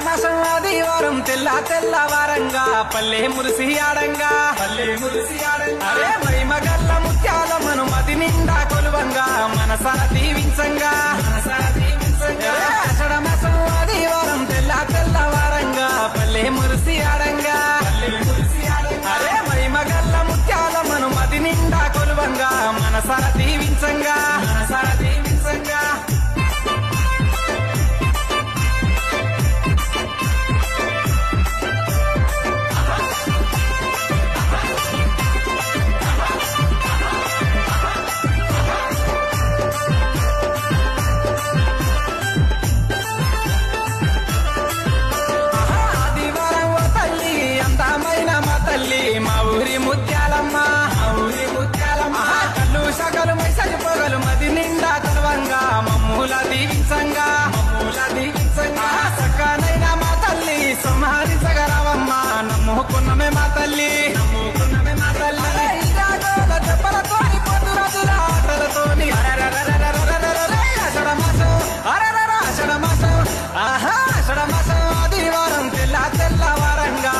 మాసం ఆదివారం తెల్లవారంగా పల్లె మురిసి ఆడంగా అరే మగల్ల ముత్యాలమ్మను మది నిండా కొలువంగా మనసార దీవించంగా ఆషాఢ మాసం ఆదివారం తెల్లవారంగా పల్లె మురిసి ఆడంగా అరే మగల్ల ముత్యాలమ్మను మది నిండా కొలువంగా మనసార దీవించంగా మా ఊరి ముత్యాలమ్మ కళ్ళు సగలు మైసలి పొగలు మది నిండా కొలవంగా మమ్ముల దీవించంగా సక్కనైనా మా తల్లి సంహరించగలవమ్మ నమ్ముకున్న